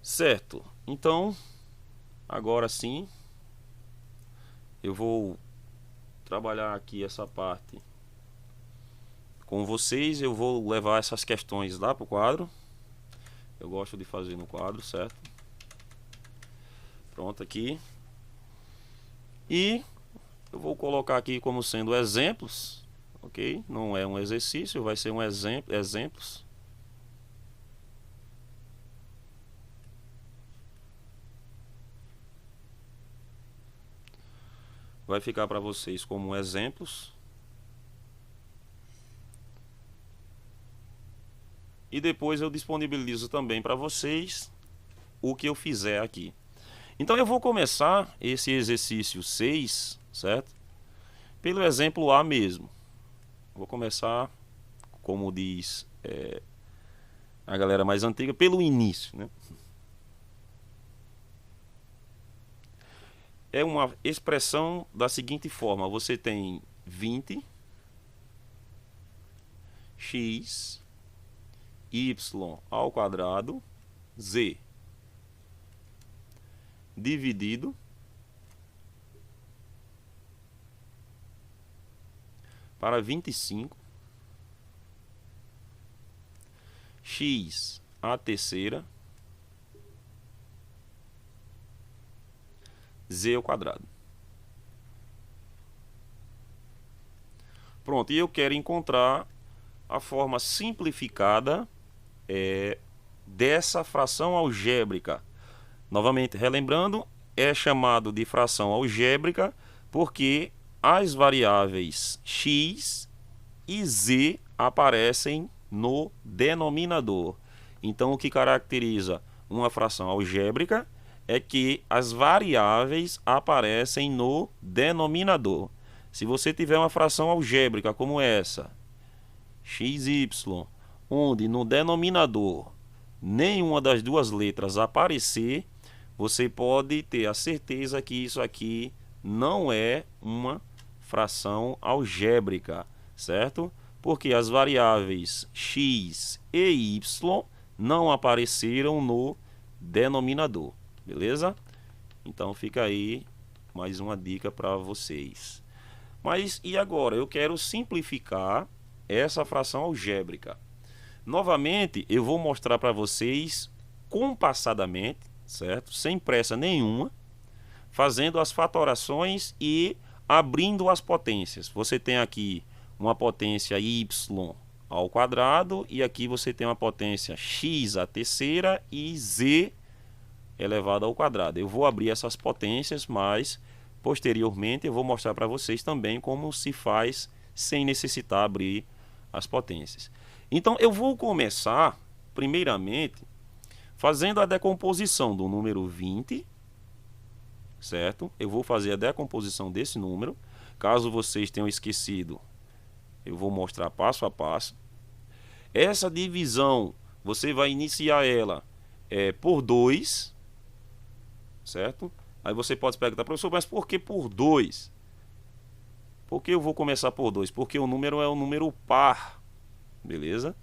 Certo, então agora sim eu vou trabalhar aqui essa parte com vocês. Eu vou levar essas questões lá para o quadro. Eu gosto de fazer no quadro, certo? Pronto aqui. E eu vou colocar aqui como sendo exemplos, ok? Não é um exercício, vai ser um exemplos. Vai ficar para vocês como exemplos. E depois eu disponibilizo também para vocês o que eu fizer aqui. Então eu vou começar esse exercício 6, certo? Pelo exemplo A mesmo. Vou começar, como diz a galera mais antiga, pelo início, né? É uma expressão da seguinte forma: você tem 20 x y ao quadrado z dividido para 25 x à terceira z ao quadrado. Pronto, e eu quero encontrar a forma simplificada dessa fração algébrica. Novamente, relembrando, é chamado de fração algébrica porque as variáveis x e z aparecem no denominador. Então, o que caracteriza uma fração algébrica é que as variáveis aparecem no denominador. Se você tiver uma fração algébrica como essa, xy, onde no denominador nenhuma das duas letras aparecer, você pode ter a certeza que isso aqui não é uma fração algébrica, certo? Porque as variáveis x e y não apareceram no denominador, beleza? Então fica aí mais uma dica para vocês. Mas e agora? Eu quero simplificar essa fração algébrica. Novamente, eu vou mostrar para vocês compassadamente, certo? Sem pressa nenhuma, fazendo as fatorações e abrindo as potências. Você tem aqui uma potência y ao quadrado e aqui você tem uma potência x à terceira e z elevado ao quadrado. Eu vou abrir essas potências, mas posteriormente eu vou mostrar para vocês também como se faz sem necessitar abrir as potências. Então eu vou começar primeiramente fazendo a decomposição do número 20, certo? Eu vou fazer a decomposição desse número. Caso vocês tenham esquecido, eu vou mostrar passo a passo. Essa divisão, você vai iniciar ela por 2, certo? Aí você pode perguntar, professor, mas por que por 2? Por que eu vou começar por 2? Porque o número é um número par, beleza?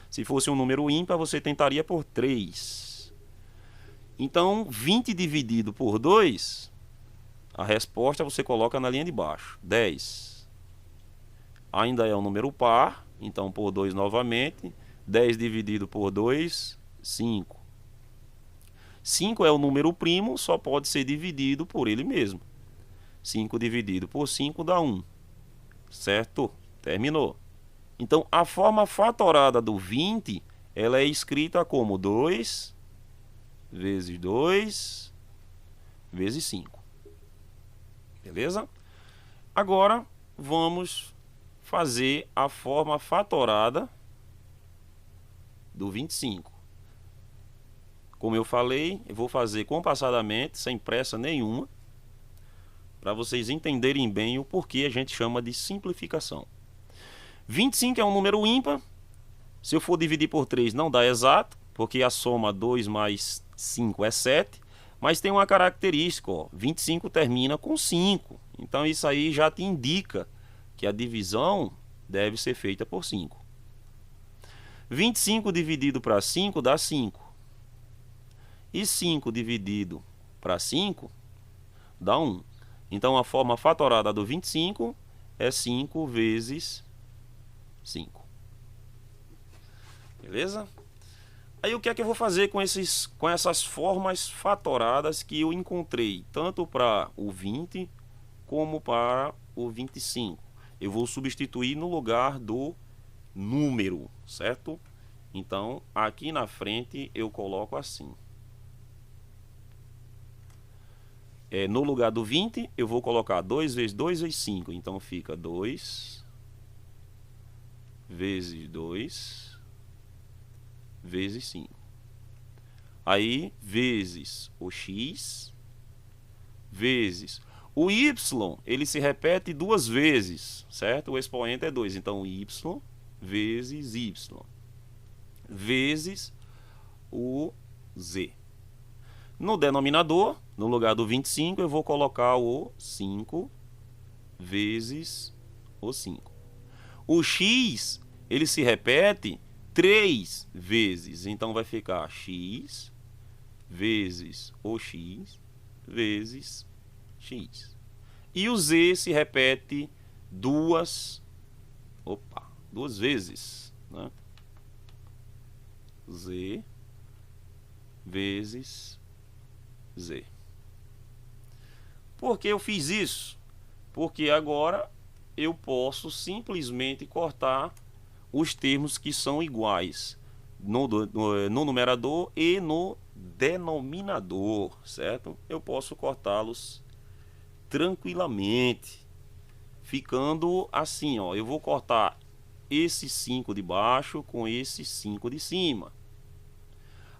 Se fosse um número ímpar, você tentaria por 3. Então, 20 dividido por 2, a resposta você coloca na linha de baixo, 10. Ainda é um número par, então por 2 novamente, 10 dividido por 2, 5. 5 é o número primo, só pode ser dividido por ele mesmo. 5 dividido por 5 dá 1. Certo? Terminou. Então, a forma fatorada do 20, ela é escrita como 2 vezes 2 vezes 5. Beleza? Agora, vamos fazer a forma fatorada do 25. Como eu falei, eu vou fazer compassadamente, sem pressa nenhuma, para vocês entenderem bem o porquê a gente chama de simplificação. 25 é um número ímpar. Se eu for dividir por 3 não dá exato, porque a soma 2 mais 5 é 7. Mas tem uma característica, ó, 25 termina com 5. Então isso aí já te indica que a divisão deve ser feita por 5. 25 dividido para 5 dá 5. E 5 dividido para 5 dá 1. Então a forma fatorada do 25 é 5 vezes 5. Beleza? Aí o que é que eu vou fazer com essas formas fatoradas que eu encontrei, tanto para o 20 como para o 25? Eu vou substituir no lugar do número, certo? Então, aqui na frente eu coloco assim. No lugar do 20, eu vou colocar 2 vezes 2 vezes 5. Então, fica 2 vezes 2 vezes 5. Aí, vezes o x, vezes o y, ele se repete duas vezes, certo? O expoente é 2. Então, y vezes y, vezes o z. No denominador, no lugar do 25, eu vou colocar o 5 vezes o 5. O x, ele se repete 3 vezes. Então, vai ficar x vezes o x vezes x. E o z se repete duas vezes, né? Z vezes z. Por que eu fiz isso? Porque agora eu posso simplesmente cortar os termos que são iguais no numerador e no denominador, certo? Eu posso cortá-los tranquilamente, ficando assim, ó. Eu vou cortar esse 5 de baixo com esse 5 de cima.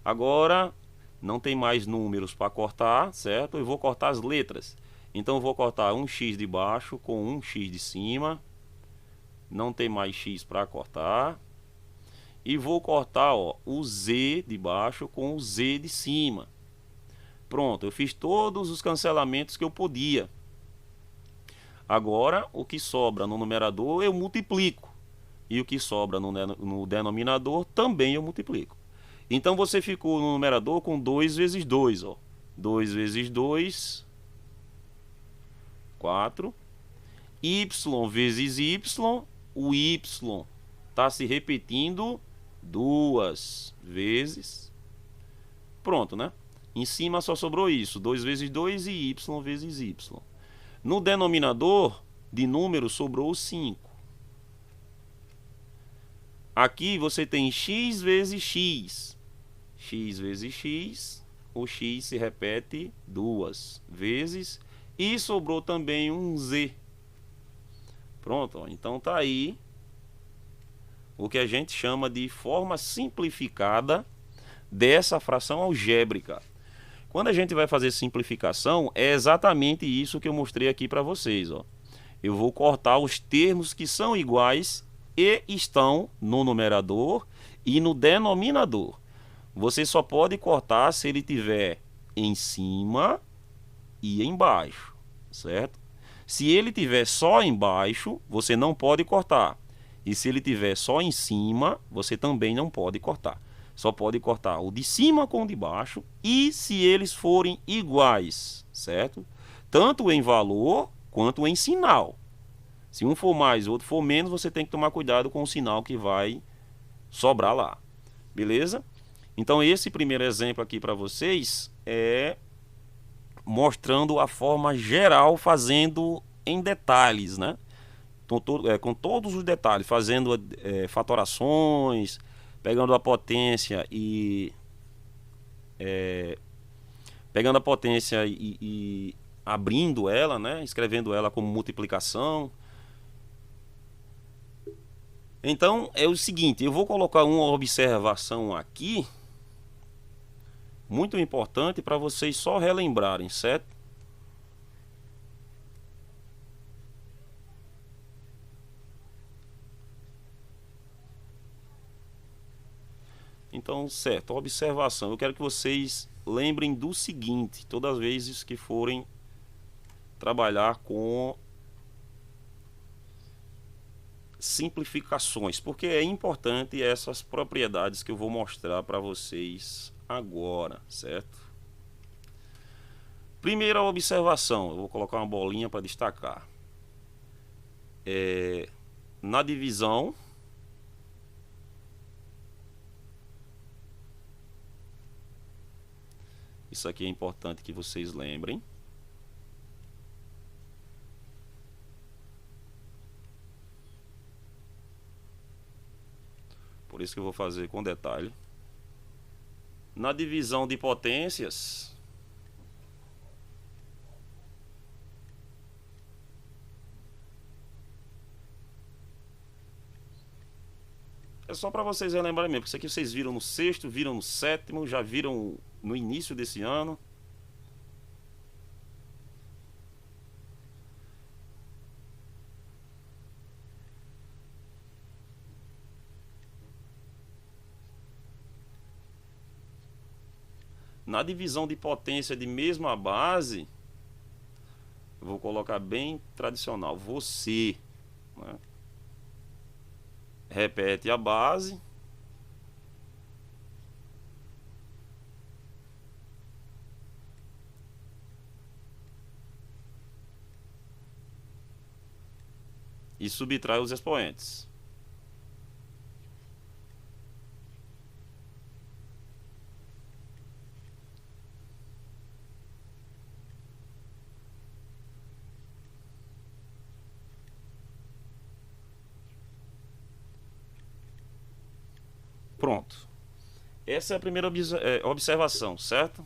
Agora não tem mais números para cortar, certo? Eu vou cortar as letras. Então eu vou cortar um x de baixo com um x de cima. Não tem mais x para cortar. E vou cortar, ó, o z de baixo com o z de cima. Pronto, eu fiz todos os cancelamentos que eu podia. Agora, o que sobra no numerador eu multiplico. E o que sobra no denominador também eu multiplico. Então você ficou no numerador com 2 vezes 2, ó. 2 vezes 2, 4. Y vezes y, o y está se repetindo duas vezes. Pronto, né? Em cima só sobrou isso, 2 vezes 2 e y vezes y. No denominador de número sobrou 5. Aqui você tem x vezes x. X vezes x, o x se repete duas vezes e sobrou também um z. Pronto, ó. Então tá aí o que a gente chama de forma simplificada dessa fração algébrica. Quando a gente vai fazer simplificação, é exatamente isso que eu mostrei aqui para vocês, ó. Eu vou cortar os termos que são iguais e estão no numerador e no denominador. Você só pode cortar se ele tiver em cima e embaixo, certo? Se ele tiver só embaixo, você não pode cortar. E se ele tiver só em cima, você também não pode cortar. Só pode cortar o de cima com o de baixo e se eles forem iguais, certo? Tanto em valor quanto em sinal. Se um for mais e o outro for menos, você tem que tomar cuidado com o sinal que vai sobrar lá. Beleza? Então esse primeiro exemplo aqui para vocês é mostrando a forma geral, fazendo em detalhes, né? Com todos os detalhes, fazendo fatorações, pegando a potência e abrindo ela, né? Escrevendo ela como multiplicação. Então é o seguinte, eu vou colocar uma observação aqui muito importante para vocês só relembrarem, certo? Então, certo, observação. Eu quero que vocês lembrem do seguinte, todas as vezes que forem trabalhar com simplificações, porque é importante essas propriedades que eu vou mostrar para vocês agora, certo? Primeira observação, eu vou colocar uma bolinha para destacar. Na divisão, isso aqui é importante que vocês lembrem. Por isso que eu vou fazer com detalhe. Na divisão de potências, é só para vocês relembrarem mesmo, porque isso aqui vocês viram no sexto, viram no sétimo, já viram no início desse ano. Na divisão de potência de mesma base, eu vou colocar bem tradicional. Você, né, repete a base. E subtrai os expoentes. Pronto. Essa é a primeira observação, certo?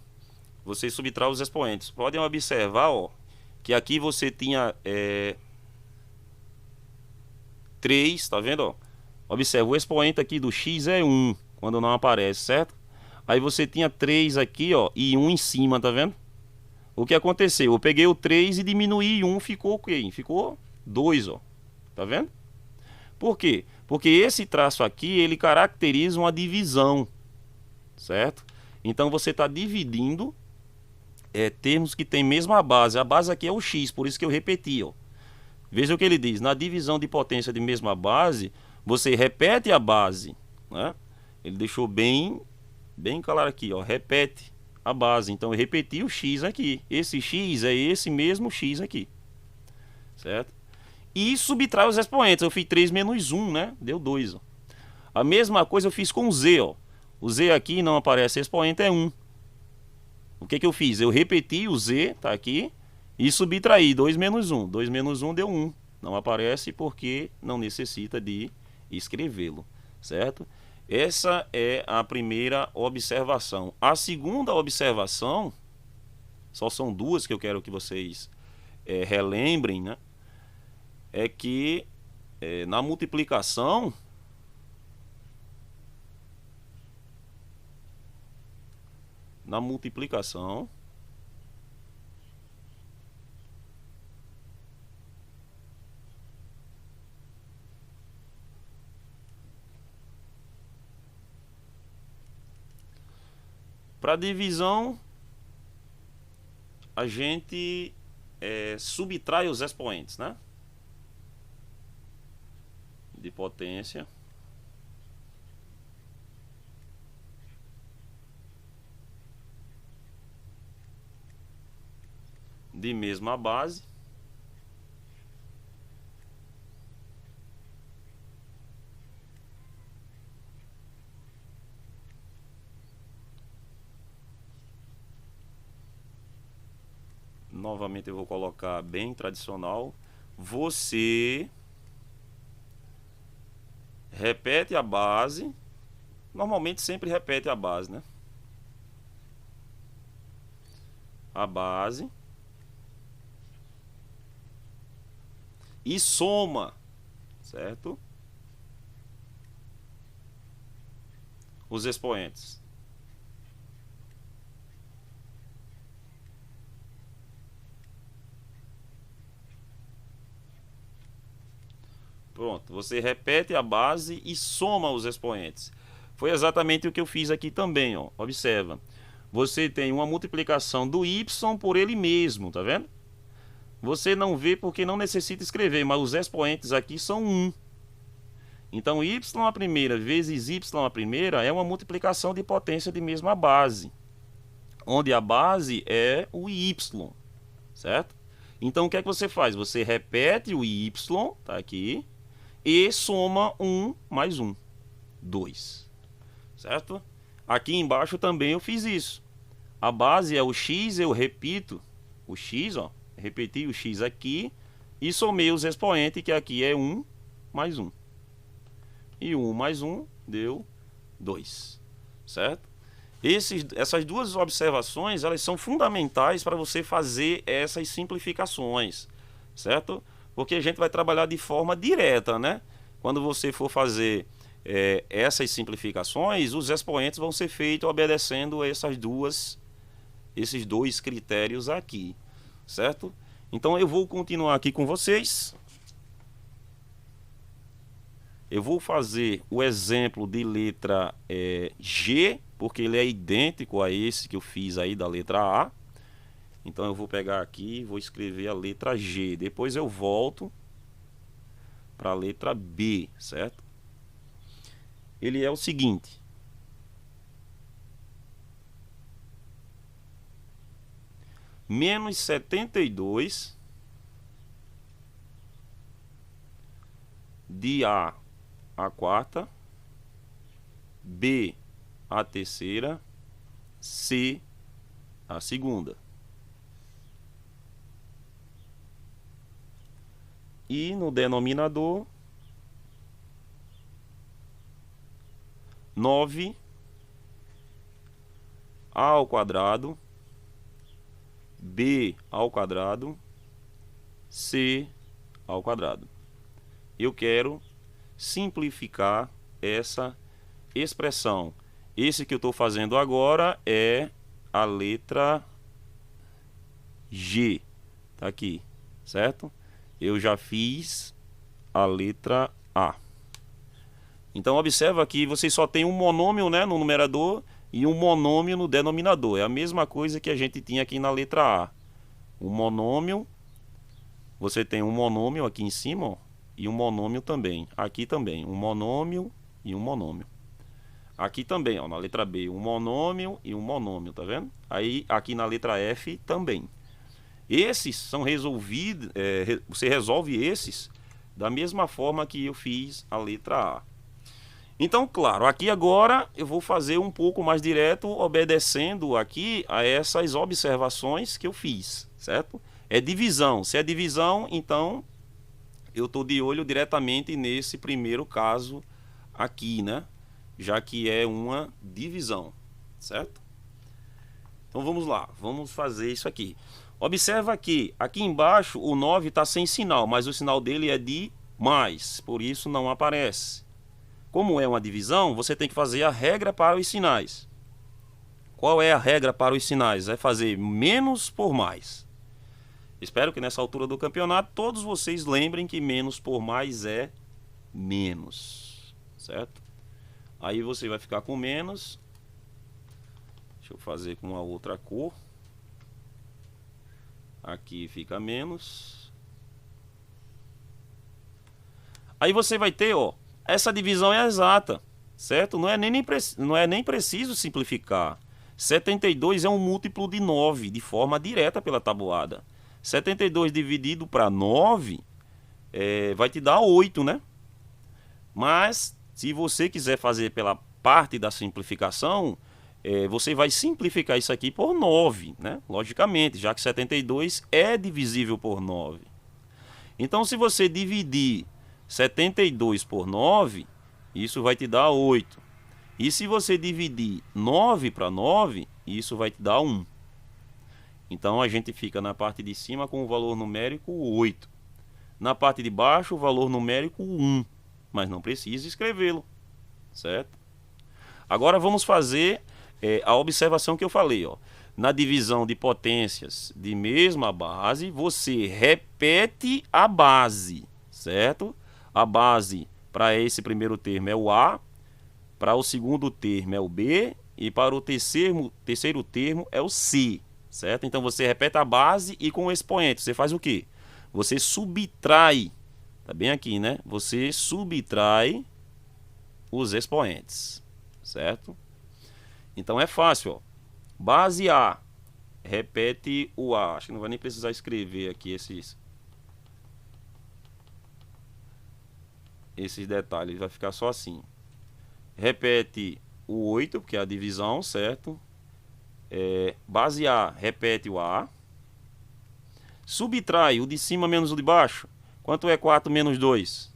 Você subtrai os expoentes. Podem observar, ó, que aqui você tinha 3, tá vendo? Ó? Observa, o expoente aqui do x é 1, quando não aparece, certo? Aí você tinha 3 aqui, ó, e 1 em cima, tá vendo? O que aconteceu? Eu peguei o 3 e diminuí 1, ficou o quê? Ficou 2, ó. Tá vendo? Por quê? Porque esse traço aqui, ele caracteriza uma divisão, certo? Então você está dividindo termos que têm mesma base. A base aqui é o x, por isso que eu repeti, ó. Veja o que ele diz. Na divisão de potência de mesma base, você repete a base, né? Ele deixou bem claro aqui, ó. Repete a base. Então eu repeti o x aqui. Esse x é esse mesmo x aqui, certo? E subtrai os expoentes. Eu fiz 3 menos 1, né? Deu 2, ó. A mesma coisa eu fiz com o z, ó. O z aqui não aparece, expoente é 1. O que que eu fiz? Eu repeti o z, tá aqui, e subtraí 2 menos 1. 2 menos 1 deu 1. Não aparece porque não necessita de escrevê-lo, certo? Essa é a primeira observação. A segunda observação, só são duas que eu quero que vocês relembrem, né? É que na multiplicação, para divisão, a gente subtrai os expoentes, né? De potência. De mesma base. Novamente eu vou colocar bem tradicional. Você repete a base. Normalmente sempre repete a base, né? A base. E soma, certo? Os expoentes. Pronto, você repete a base e soma os expoentes. Foi exatamente o que eu fiz aqui também, ó. Observa. Você tem uma multiplicação do y por ele mesmo, tá vendo? Você não vê porque não necessita escrever, mas os expoentes aqui são 1. Então, y a primeira vezes y a primeira é uma multiplicação de potência de mesma base, onde a base é o y, certo? Então, o que é que você faz? Você repete o y, tá aqui, e soma 1 mais 1, 2, certo? Aqui embaixo também eu fiz isso. A base é o x, eu repito o x, ó, repeti o x aqui, e somei os expoentes, que aqui é 1 mais 1. E 1 mais 1 deu 2, certo? Essas duas observações, elas são fundamentais para você fazer essas simplificações, certo? Porque a gente vai trabalhar de forma direta, né? Quando você for fazer essas simplificações, os expoentes vão ser feitos obedecendo esses dois critérios aqui, certo? Então eu vou continuar aqui com vocês. Eu vou fazer o exemplo de letra G, porque ele é idêntico a esse que eu fiz aí da letra A. Então eu vou pegar aqui e vou escrever a letra G. Depois eu volto para a letra B, certo? Ele é o seguinte. Menos 72 de A a quarta, B a terceira, C a segunda. E no denominador, 9 A ao quadrado, B ao quadrado, C ao quadrado. Eu quero simplificar essa expressão. Esse que eu estou fazendo agora é a letra G, tá aqui, certo? Eu já fiz a letra A. Então observa aqui, você só tem um monômio, né, no numerador e um monômio no denominador. É a mesma coisa que a gente tinha aqui na letra A. O monômio, você tem um monômio aqui em cima, ó, e um monômio também. Aqui também, um monômio e um monômio. Aqui também, ó, na letra B, um monômio e um monômio, tá vendo? Aí aqui na letra F também. Esses são resolvidos, você resolve esses da mesma forma que eu fiz a letra A. Então, claro, aqui agora eu vou fazer um pouco mais direto, obedecendo aqui a essas observações que eu fiz, certo? É divisão. Se é divisão, então eu estou de olho diretamente nesse primeiro caso aqui, né? Já que é uma divisão, certo? Então vamos lá, vamos fazer isso aqui. Observa que aqui embaixo o 9 está sem sinal, mas o sinal dele é de mais, por isso não aparece. Como é uma divisão, você tem que fazer a regra para os sinais. Qual é a regra para os sinais? É fazer menos por mais. Espero que nessa altura do campeonato todos vocês lembrem que menos por mais é menos, certo? Aí você vai ficar com menos. Deixa eu fazer com uma outra cor. Aqui fica menos. Aí você vai ter, ó, essa divisão é exata, certo? Não é nem preciso simplificar. 72 é um múltiplo de 9, de forma direta pela tabuada. 72 dividido para 9 vai te dar 8, né? Mas, se você quiser fazer pela parte da simplificação, você vai simplificar isso aqui por 9, né? Logicamente, já que 72 é divisível por 9. Então, se você dividir 72 por 9, isso vai te dar 8. E se você dividir 9 para 9, isso vai te dar 1. Então a gente fica na parte de cima com o valor numérico 8. Na parte de baixo o valor numérico 1. Mas não precisa escrevê-lo, certo? Agora vamos fazer a observação que eu falei, ó. Na divisão de potências de mesma base, você repete a base, certo? A base para esse primeiro termo é o A, para o segundo termo é o B e para o terceiro termo é o C, certo? Então você repete a base e com o expoente você faz o quê? Você subtrai, tá bem aqui, né? Você subtrai os expoentes, certo? Então é fácil, ó. Base A, repete o A. Acho que não vai nem precisar escrever aqui esses detalhes, vai ficar só assim. Repete o 8, porque é a divisão, certo? Base A, repete o A. Subtrai o de cima menos o de baixo. Quanto é 4 menos 2?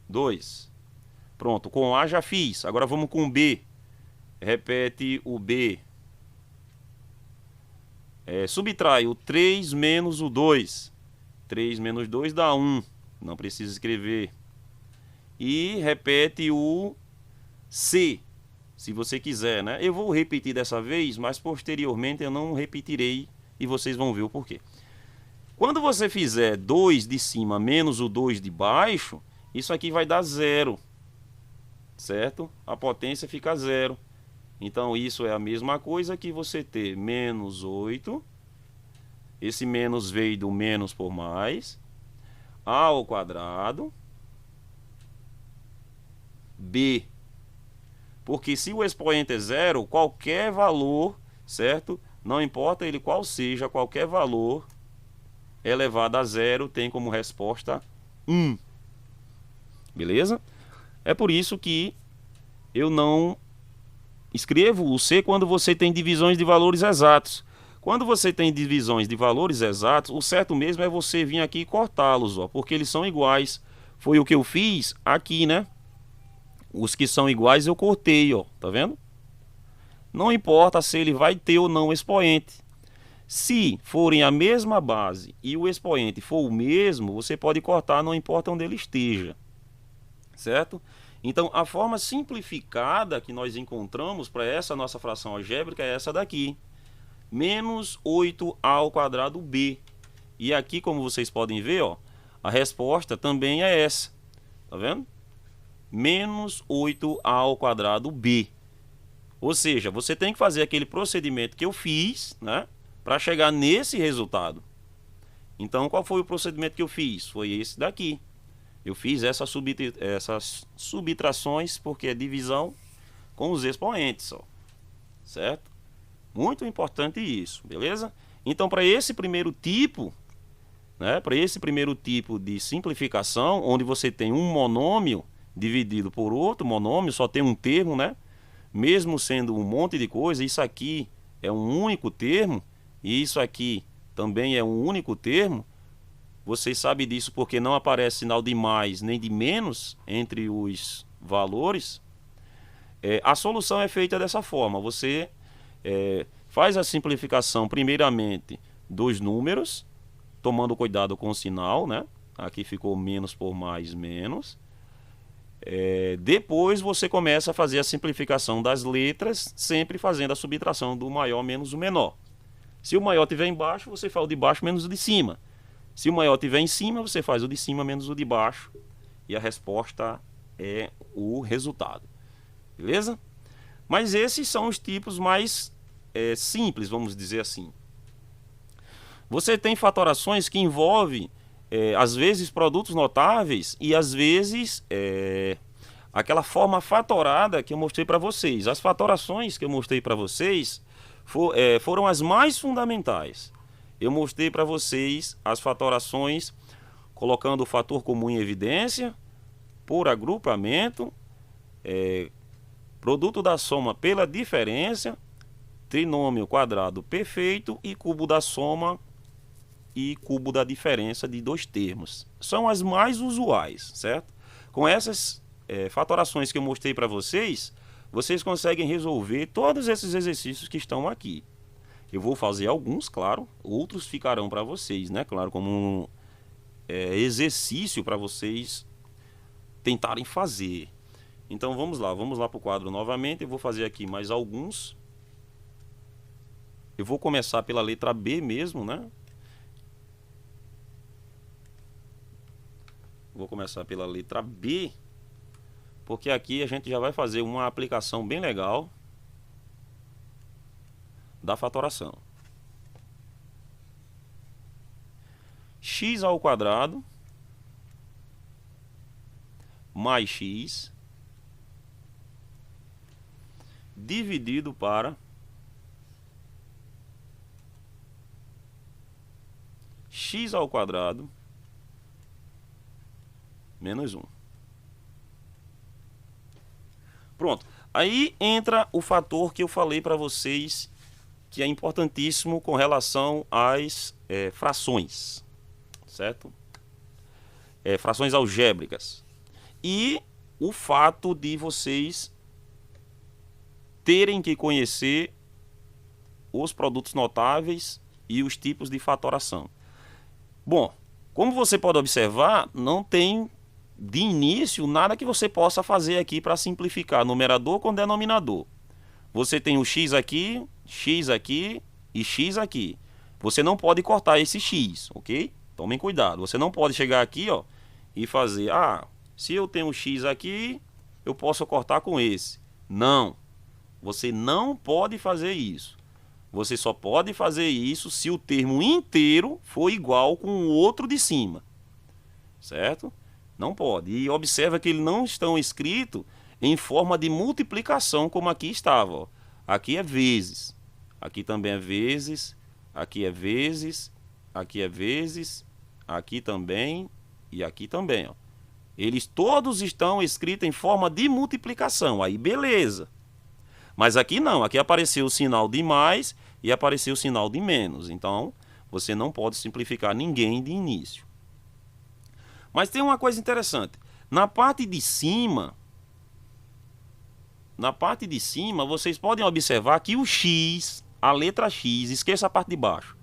2. Pronto, com A já fiz. Agora vamos com B. Repete o B. Subtrai o 3 menos o 2. 3 menos 2 dá 1. Não precisa escrever. E repete o C, se você quiser, né? Eu vou repetir dessa vez, mas posteriormente eu não repetirei e vocês vão ver o porquê. Quando você fizer 2 de cima menos o 2 de baixo, isso aqui vai dar 0, certo? A potência fica 0. Então isso é a mesma coisa que você ter menos 8. Esse menos veio do menos por mais. A ao quadrado. B. Porque se o expoente é 0, qualquer valor, certo? Não importa ele qual seja, qualquer valor elevado a 0 tem como resposta 1. Beleza? É por isso que eu não escrevo o C quando você tem divisões de valores exatos. Quando você tem divisões de valores exatos, o certo mesmo é você vir aqui e cortá-los, ó, porque eles são iguais. Foi o que eu fiz aqui, né? Os que são iguais eu cortei, ó, tá vendo? Não importa se ele vai ter ou não expoente. Se forem a mesma base e o expoente for o mesmo, você pode cortar, não importa onde ele esteja, certo? Então, a forma simplificada que nós encontramos para essa nossa fração algébrica é essa daqui. Menos 8a ao quadrado b. E aqui, como vocês podem ver, ó, a resposta também é essa. Tá vendo? Menos 8a ao quadrado b. Ou seja, você tem que fazer aquele procedimento que eu fiz, né, para chegar nesse resultado. Então, qual foi o procedimento que eu fiz? Foi esse daqui. Eu fiz essas subtrações porque é divisão com os expoentes, ó, certo? Muito importante isso, beleza? Então, para esse primeiro tipo, né, para esse primeiro tipo de simplificação, onde você tem um monômio dividido por outro monômio, só tem um termo, né? Mesmo sendo um monte de coisa, isso aqui é um único termo, e isso aqui também é um único termo. Você sabe disso porque não aparece sinal de mais nem de menos entre os valores. A solução é feita dessa forma. Você faz a simplificação primeiramente dos números, tomando cuidado com o sinal, né? Aqui ficou menos por mais menos. Depois você começa a fazer a simplificação das letras, sempre fazendo a subtração do maior menos o menor. Se o maior estiver embaixo, você faz o de baixo menos o de cima. Se o maior estiver em cima, você faz o de cima menos o de baixo. E a resposta é o resultado. Beleza? Mas esses são os tipos mais simples, vamos dizer assim. Você tem fatorações que envolvem, às vezes, produtos notáveis e, às vezes, aquela forma fatorada que eu mostrei para vocês. As fatorações que eu mostrei para vocês foram as mais fundamentais. Eu mostrei para vocês as fatorações colocando o fator comum em evidência, por agrupamento, produto da soma pela diferença, trinômio quadrado perfeito e cubo da soma e cubo da diferença de dois termos. São as mais usuais, certo? Com essas fatorações que eu mostrei para vocês, vocês conseguem resolver todos esses exercícios que estão aqui. Eu vou fazer alguns, claro, outros ficarão para vocês, né? Claro, como um exercício para vocês tentarem fazer. Então vamos lá para o quadro novamente. Eu vou fazer aqui mais alguns. Eu vou começar pela letra B mesmo, né? Vou começar pela letra B, porque aqui a gente já vai fazer uma aplicação bem legal da fatoração. X ao quadrado mais x dividido para x ao quadrado menos 1. Pronto. Aí entra o fator que eu falei para vocês que é importantíssimo com relação às frações, certo? Frações algébricas. E o fato de vocês terem que conhecer os produtos notáveis e os tipos de fatoração. Bom, como você pode observar, não tem de início nada que você possa fazer aqui para simplificar numerador com denominador. Você tem o x aqui e x aqui. Você não pode cortar esse x, ok? Tomem cuidado. Você não pode chegar aqui, ó, e fazer, se eu tenho x aqui, eu posso cortar com esse. Não. Você não pode fazer isso. Você só pode fazer isso se o termo inteiro for igual com o outro de cima. Certo? Não pode. E observa que eles não estão escritos em forma de multiplicação, como aqui estava. Ó. Aqui é vezes. Aqui também é vezes. Aqui é vezes. Aqui é vezes. Aqui também. E aqui também. Ó. Eles todos estão escritos em forma de multiplicação. Aí beleza. Mas aqui não. Aqui apareceu o sinal de mais e apareceu o sinal de menos. Então, você não pode simplificar ninguém de início. Mas tem uma coisa interessante. Na parte de cima, vocês podem observar que o x, a letra x, esqueça a parte de baixo.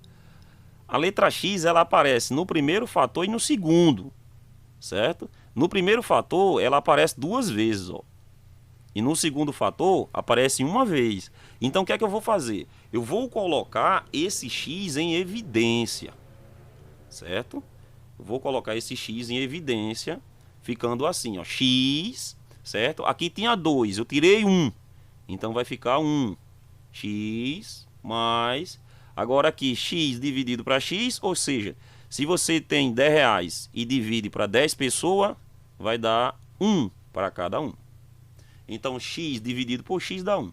A letra x, ela aparece no primeiro fator e no segundo, certo? No primeiro fator, ela aparece duas vezes, ó. E no segundo fator, aparece uma vez. Então, o que é que eu vou fazer? Eu vou colocar esse x em evidência, certo? Eu vou colocar esse x em evidência, ficando assim, ó, x, certo? Aqui tinha 2, eu tirei 1, então vai ficar 1, x mais, agora aqui x dividido para x, ou seja, se você tem 10 reais e divide para 10 pessoas, vai dar 1 para cada um. Então x dividido por x dá 1.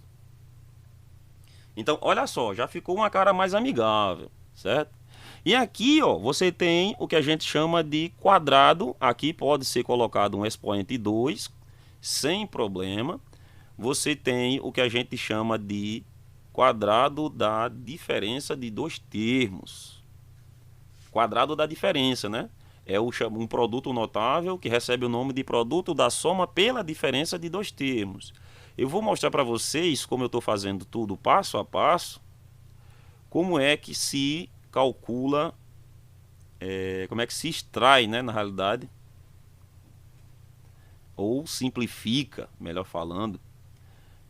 Então olha só, já ficou uma cara mais amigável, certo? E aqui, ó, você tem o que a gente chama de quadrado. Aqui pode ser colocado um expoente 2, sem problema. Você tem o que a gente chama de quadrado da diferença de dois termos. Quadrado da diferença, né? É um produto notável que recebe o nome de produto da soma pela diferença de dois termos. Eu vou mostrar para vocês, como eu estou fazendo tudo passo a passo, como é que se calcula, como é que se extrai, né, na realidade, ou simplifica, melhor falando,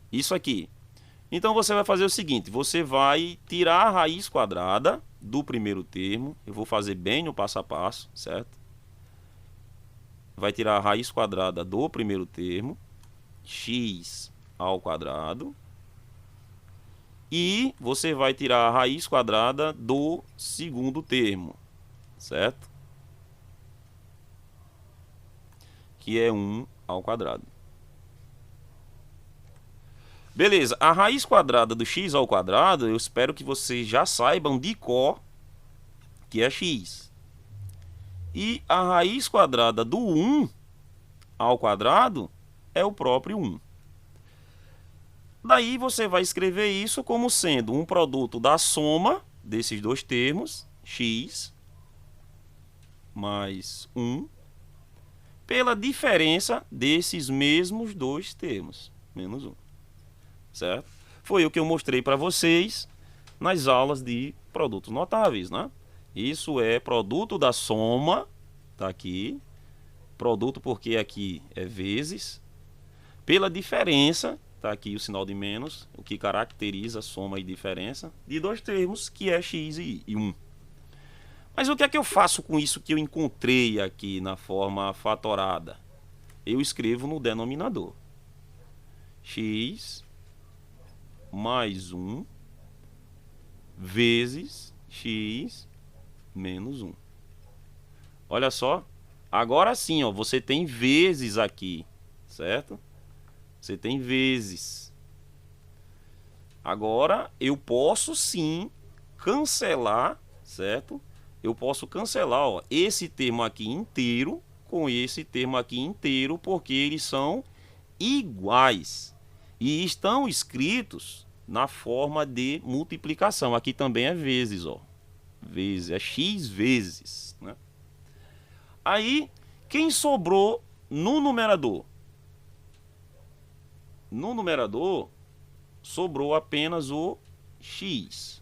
isso aqui. Então você vai fazer o seguinte, você vai tirar a raiz quadrada do primeiro termo, eu vou fazer bem no passo a passo, certo? Vai tirar a raiz quadrada do primeiro termo, x ao quadrado, e você vai tirar a raiz quadrada do segundo termo, certo? Que é 1 ao quadrado. Beleza, a raiz quadrada do x ao quadrado, eu espero que vocês já saibam de cor que é x. E a raiz quadrada do 1 ao quadrado é o próprio 1. Daí você vai escrever isso como sendo um produto da soma desses dois termos, x mais 1, pela diferença desses mesmos dois termos, menos 1. Certo? Foi o que eu mostrei para vocês nas aulas de produtos notáveis, né? Isso é produto da soma, tá aqui, produto porque aqui é vezes, pela diferença, tá aqui o sinal de menos, o que caracteriza soma e diferença, de dois termos, que é x e 1. Mas o que é que eu faço com isso que eu encontrei aqui na forma fatorada? Eu escrevo no denominador. X mais 1 vezes x menos 1. Olha só, Agora sim, ó, você tem vezes aqui, certo? Você tem vezes. Agora eu posso sim cancelar, certo? Eu posso cancelar, ó, esse termo aqui inteiro com esse termo aqui inteiro, porque eles são iguais e estão escritos na forma de multiplicação. Aqui também é vezes, ó. Vezes, é x vezes, né? Aí, quem sobrou no numerador? No numerador, sobrou apenas o x.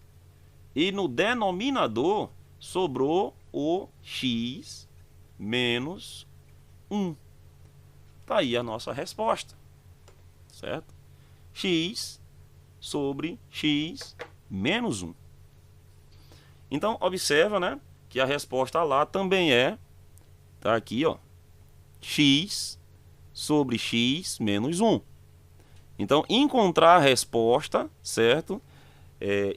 E no denominador, sobrou o x menos 1. Tá aí a nossa resposta, certo? X sobre x menos 1. Então, observa, né, que a resposta lá também tá aqui, ó, x sobre x menos 1. Então, encontrar a resposta, certo,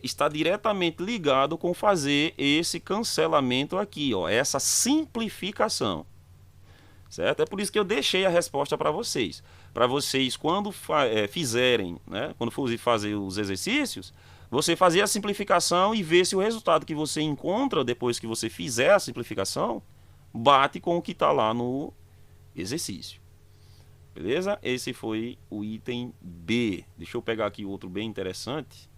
está diretamente ligado com fazer esse cancelamento aqui, ó, essa simplificação, certo? É por isso que eu deixei a resposta para vocês. Para vocês, quando fizerem, né, quando for fazer os exercícios, você fazer a simplificação e ver se o resultado que você encontra depois que você fizer a simplificação bate com o que está lá no exercício. Beleza? Esse foi o item B. Deixa eu pegar aqui outro bem interessante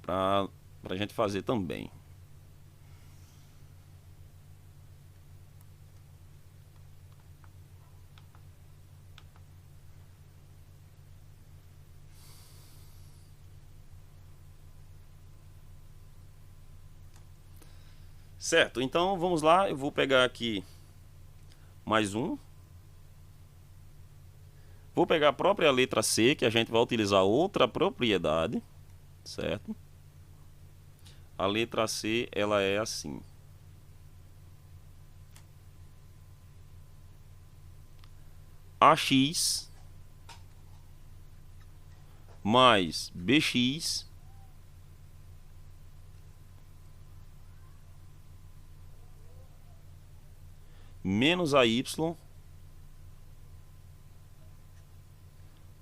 para a gente fazer também. Certo, então vamos lá, eu vou pegar aqui mais um. Vou pegar a própria letra C, que a gente vai utilizar outra propriedade, certo? A letra C, ela é assim. AX mais BX menos AY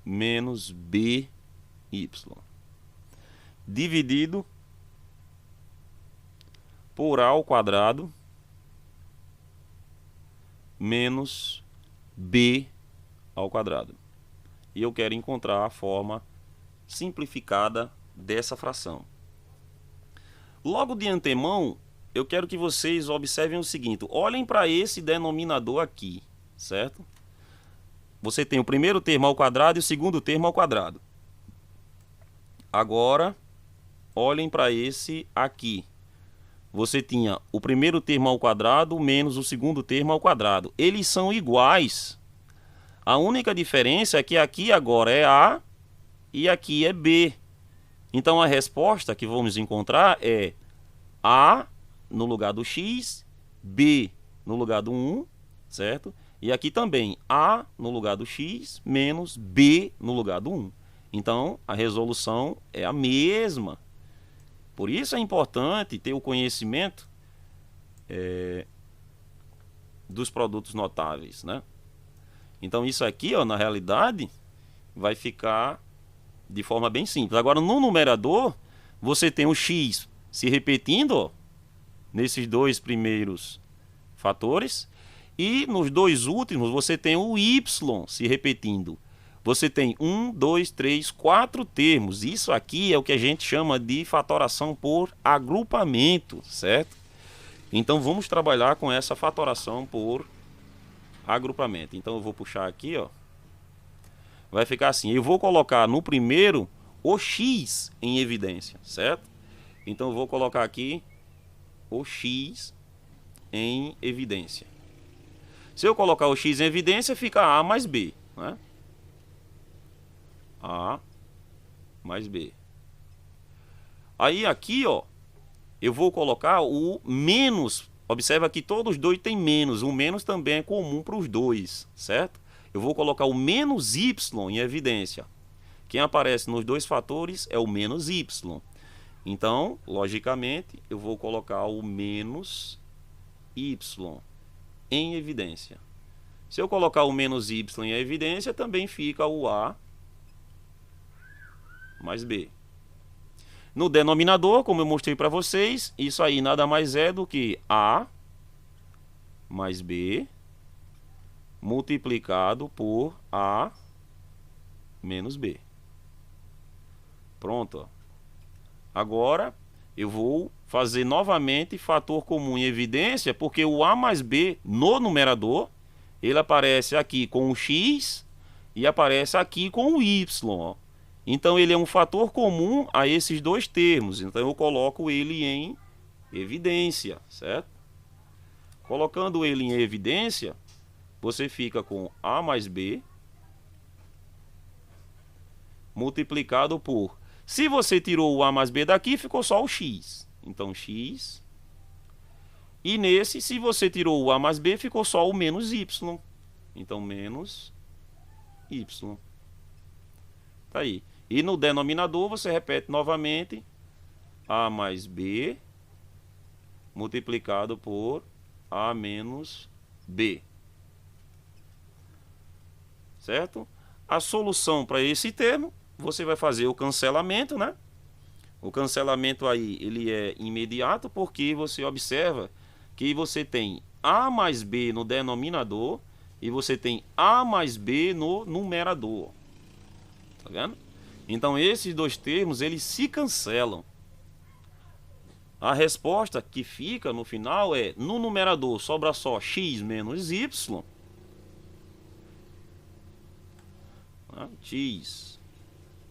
menos BY dividido por A ao quadrado menos B ao quadrado. E eu quero encontrar a forma simplificada dessa fração. Logo de antemão, eu quero que vocês observem o seguinte: olhem para esse denominador aqui, certo? Você tem o primeiro termo ao quadrado e o segundo termo ao quadrado. Agora, olhem para esse aqui. Você tinha o primeiro termo ao quadrado menos o segundo termo ao quadrado. Eles são iguais. A única diferença é que aqui agora é A e aqui é B. Então a resposta que vamos encontrar é A no lugar do X, B no lugar do 1, certo? E aqui também A no lugar do X menos B no lugar do 1. Então a resolução é a mesma. Por isso é importante ter o conhecimento dos produtos notáveis, né? Então isso aqui, ó, na realidade, vai ficar de forma bem simples. Agora no numerador, você tem o x se repetindo, ó, nesses dois primeiros fatores, e nos dois últimos você tem o y se repetindo. Você tem 1, 2, 3, 4 termos. Isso aqui é o que a gente chama de fatoração por agrupamento, certo? Então vamos trabalhar com essa fatoração por agrupamento. Então eu vou puxar aqui, ó. Vai ficar assim. Eu vou colocar no primeiro o x em evidência, certo? Então eu vou colocar aqui o x em evidência. Se eu colocar o x em evidência, fica A mais B, né? A mais B. Aí aqui, ó, eu vou colocar o menos. Observa que todos os dois têm menos. O menos também é comum para os dois, certo? Eu vou colocar o menos y em evidência. Quem aparece nos dois fatores é o menos y. Então, logicamente, eu vou colocar o menos y em evidência. Se eu colocar o menos y em evidência, também fica o a mais b. No denominador, como eu mostrei para vocês, isso aí nada mais é do que a mais b multiplicado por a menos b. Pronto. Ó. Agora eu vou fazer novamente fator comum em evidência, porque o a mais b no numerador, ele aparece aqui com o x e aparece aqui com o y. Ó. Então ele é um fator comum a esses dois termos. Então eu coloco ele em evidência, certo? Colocando ele em evidência, você fica com a mais b multiplicado por... Se você tirou o a mais b daqui, ficou só o x. Então x. E nesse, se você tirou o a mais b, ficou só o menos y. Então menos y. Tá aí. E no denominador você repete novamente a mais b multiplicado por a menos b. Certo? A solução para esse termo, você vai fazer o cancelamento, né? O cancelamento aí, ele é imediato porque você observa que você tem a mais b no denominador e você tem a mais b no numerador. Tá vendo? Então esses dois termos, eles se cancelam. A resposta que fica no final é, no numerador sobra só x menos y, x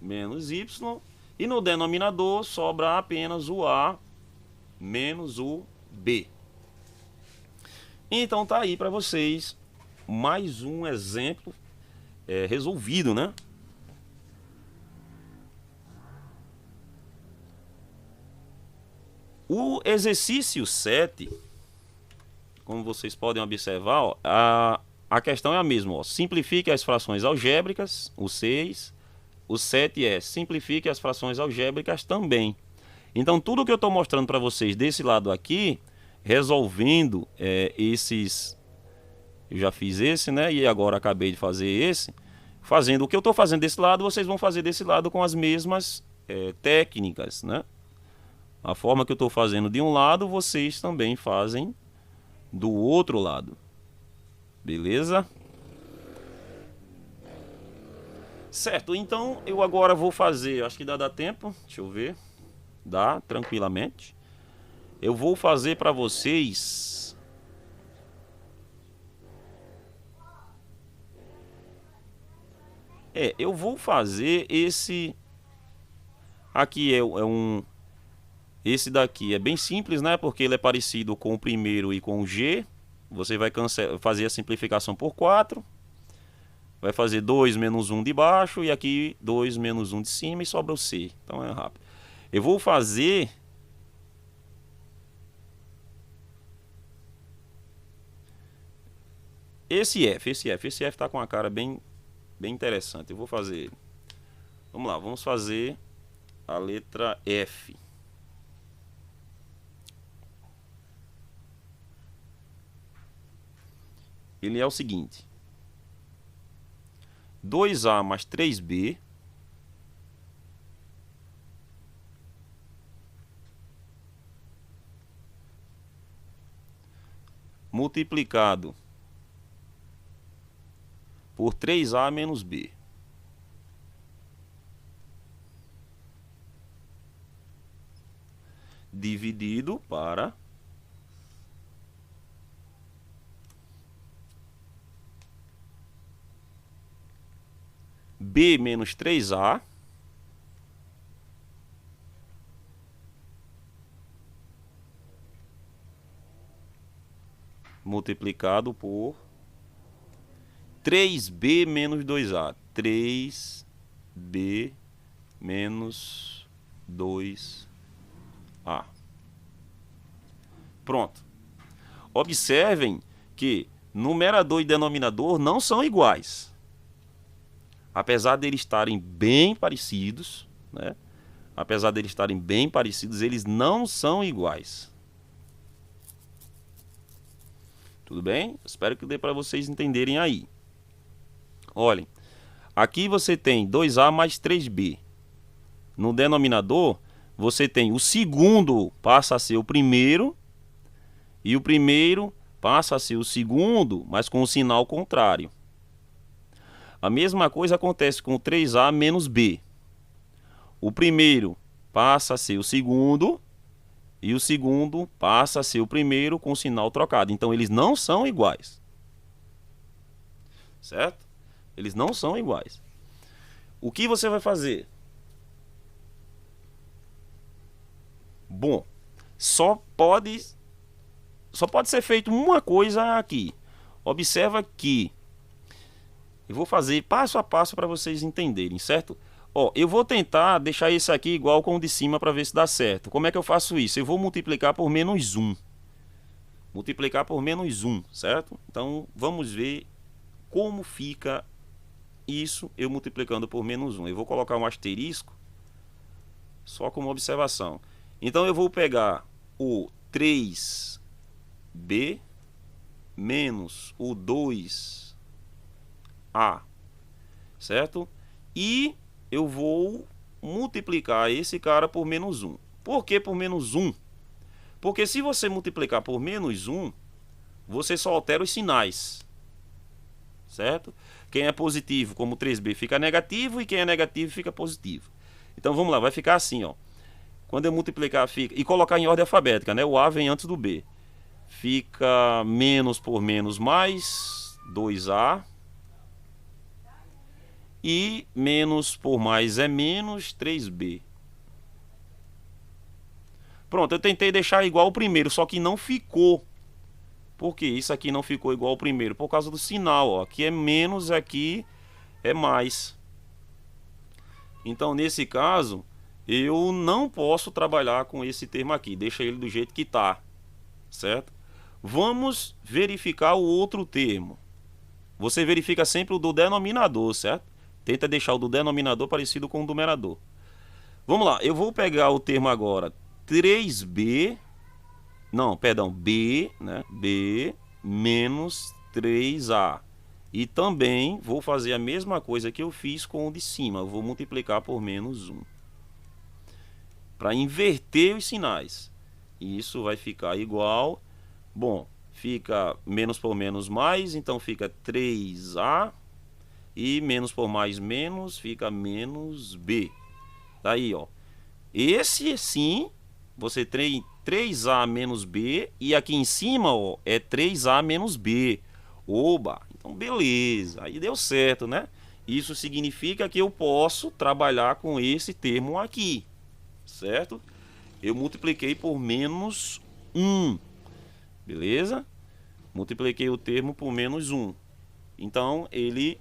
menos y, e no denominador sobra apenas o a menos o b. Então tá aí para vocês mais um exemplo resolvido, né? O exercício 7, como vocês podem observar, ó, a questão é a mesma. Ó. Simplifique as frações algébricas, o 6. O 7 é simplifique as frações algébricas também. Então, tudo que eu estou mostrando para vocês desse lado aqui, resolvendo esses... Eu já fiz esse, né? E agora acabei de fazer esse. Fazendo o que eu estou fazendo desse lado, vocês vão fazer desse lado com as mesmas técnicas, né? A forma que eu estou fazendo de um lado, vocês também fazem do outro lado. Beleza? Certo, então eu agora vou fazer, acho que dá tempo, deixa eu ver. Dá, tranquilamente. Eu vou fazer para vocês... eu vou fazer esse... Aqui é um... Esse daqui é bem simples, né? Porque ele é parecido com o primeiro e com o G. Você vai fazer a simplificação por 4. Vai fazer 2 menos 1 de baixo. E aqui 2 menos 1 de cima e sobra o C. Então é rápido. Eu vou fazer... Esse F tá com uma cara bem interessante. Eu vou fazer... Vamos lá, vamos fazer a letra F. Ele é o seguinte: 2A mais 3B multiplicado por 3A menos B. Dividido para B menos 3A multiplicado por 3B menos 2A. 3B menos 2A. Pronto. Observem que numerador e denominador não são iguais. Apesar de eles estarem bem parecidos, né? Apesar de eles estarem bem parecidos, eles não são iguais. Tudo bem? Espero que dê para vocês entenderem aí. Olhem, aqui você tem 2A mais 3B. No denominador, você tem o segundo passa a ser o primeiro e o primeiro passa a ser o segundo, mas com o sinal contrário. A mesma coisa acontece com o 3A menos B. O primeiro passa a ser o segundo e o segundo passa a ser o primeiro com o sinal trocado. Então eles não são iguais. Certo? Eles não são iguais. O que você vai fazer? Bom, só pode ser feito uma coisa aqui. Observa que eu vou fazer passo a passo para vocês entenderem, certo? Ó, eu vou tentar deixar esse aqui igual com o de cima para ver se dá certo. Como é que eu faço isso? Eu vou multiplicar por menos 1. Multiplicar por menos 1, certo? Então, vamos ver como fica isso eu multiplicando por menos 1. Eu vou colocar um asterisco só como observação. Então, eu vou pegar o 3B menos o 2A, certo? E eu vou multiplicar esse cara por menos 1. Por que por menos 1? Porque se você multiplicar por menos 1, você só altera os sinais, certo? Quem é positivo, como 3B, fica negativo, e quem é negativo fica positivo. Então vamos lá, vai ficar assim, ó. Quando eu multiplicar, fica... E colocar em ordem alfabética, né? O A vem antes do B. Fica menos por menos mais, 2A. E menos por mais é menos, 3B. Pronto, eu tentei deixar igual o primeiro, só que não ficou. Por que isso aqui não ficou igual ao primeiro? Por causa do sinal, ó. Aqui é menos, aqui é mais. Então, nesse caso, eu não posso trabalhar com esse termo aqui. Deixa ele do jeito que está, certo? Vamos verificar o outro termo. Você verifica sempre o do denominador, certo? Tenta deixar o do denominador parecido com o do numerador. Vamos lá, eu vou pegar o termo agora 3B, não, perdão, B, né? B menos 3A. E também vou fazer a mesma coisa que eu fiz com o de cima, eu vou multiplicar por menos 1. Para inverter os sinais. Isso vai ficar igual, bom, fica menos por menos mais, então fica 3A. E menos por mais menos fica menos B. Daí, ó. Esse sim, você tem 3A menos B. E aqui em cima, ó, é 3A menos B. Oba! Então, beleza. Aí deu certo, né? Isso significa que eu posso trabalhar com esse termo aqui. Certo? Eu multipliquei por menos 1. Beleza? Multipliquei o termo por menos 1. Então, ele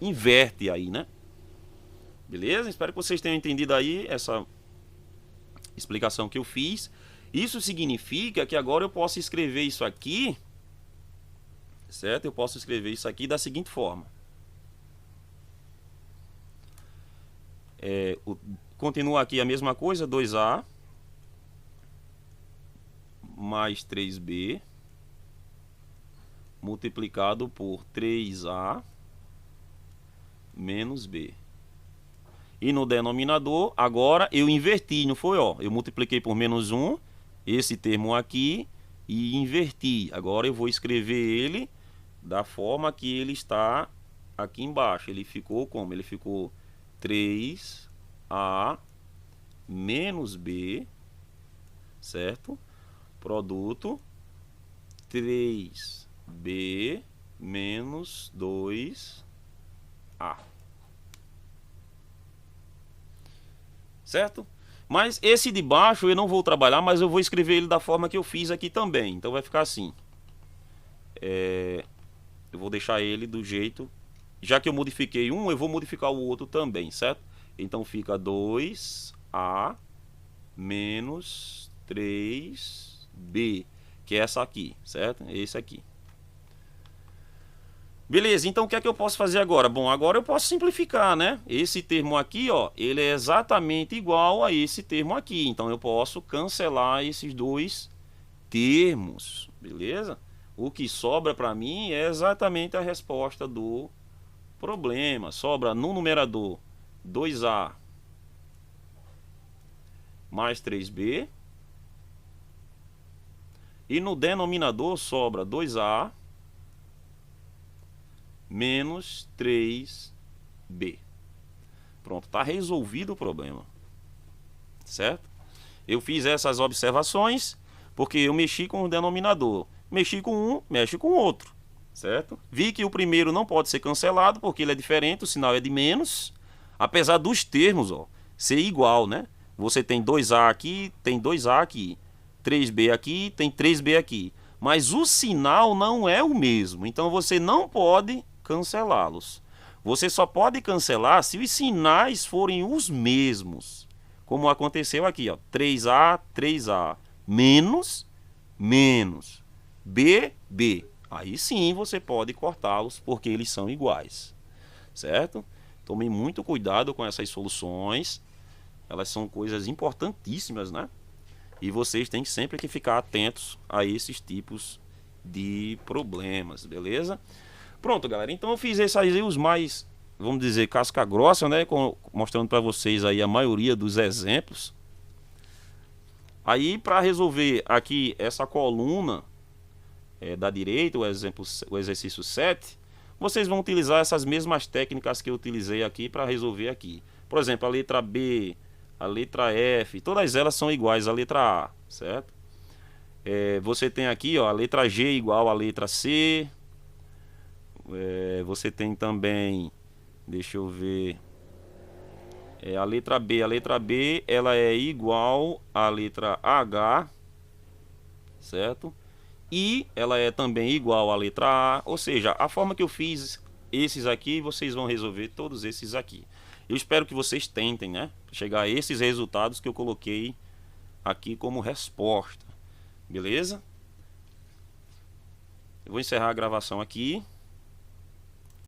inverte aí, né? Beleza? Espero que vocês tenham entendido aí essa explicação que eu fiz. Isso significa que agora eu posso escrever isso aqui, certo? Eu posso escrever isso aqui da seguinte forma. Continua aqui a mesma coisa, 2A mais 3B multiplicado por 3A menos B. E no denominador, agora eu inverti, não foi? Ó, eu multipliquei por menos 1, esse termo aqui, e inverti. Agora eu vou escrever ele da forma que ele está aqui embaixo. Ele ficou como? Ele ficou 3A menos B, certo? Produto 3B menos 2A. Certo? Mas esse de baixo eu não vou trabalhar, mas eu vou escrever ele da forma que eu fiz aqui também. Então vai ficar assim. Eu vou deixar ele do jeito... Já que eu modifiquei um, eu vou modificar o outro também, certo? Então fica 2A menos 3B, que é essa aqui, certo? Esse aqui. Beleza, então o que é que eu posso fazer agora? Bom, agora eu posso simplificar, né? Esse termo aqui, ó, ele é exatamente igual a esse termo aqui. Então eu posso cancelar esses dois termos, beleza? o que sobra para mim é exatamente a resposta do problema. Sobra no numerador 2A mais 3B. E no denominador sobra 2A menos 3B. Pronto, está resolvido o problema. Certo? Eu fiz essas observações porque eu mexi com o denominador. Mexi com um, mexe com o outro. Certo? Vi que o primeiro não pode ser cancelado porque ele é diferente, o sinal é de menos. Apesar dos termos, ó, ser igual, né? Você tem 2A aqui, tem 2A aqui. 3B aqui, tem 3B aqui. Mas o sinal não é o mesmo. Então você não pode cancelá-los. Você só pode cancelar se os sinais forem os mesmos. Como aconteceu aqui, ó. 3A, 3A. Menos, menos. B, B. Aí sim você pode cortá-los porque eles são iguais. Certo? Tome muito cuidado com essas soluções. Elas são coisas importantíssimas, né? E vocês têm sempre que ficar atentos a esses tipos de problemas, beleza? Pronto, galera. Então eu fiz esses aí os mais, vamos dizer, casca grossa, né? Mostrando para vocês aí a maioria dos exemplos. Aí para resolver aqui essa coluna da direita, o exercício 7, vocês vão utilizar essas mesmas técnicas que eu utilizei aqui para resolver aqui. Por exemplo, a letra B, a letra F, todas elas são iguais à letra A, certo? Você tem aqui, ó, a letra G igual à letra C. Você tem também, deixa eu ver, a letra B. A letra B ela é igual à letra H, certo? E ela é também igual à letra A. Ou seja, a forma que eu fiz esses aqui, vocês vão resolver todos esses aqui. Eu espero que vocês tentem, né? Chegar a esses resultados que eu coloquei aqui como resposta. Beleza? Eu vou encerrar a gravação aqui.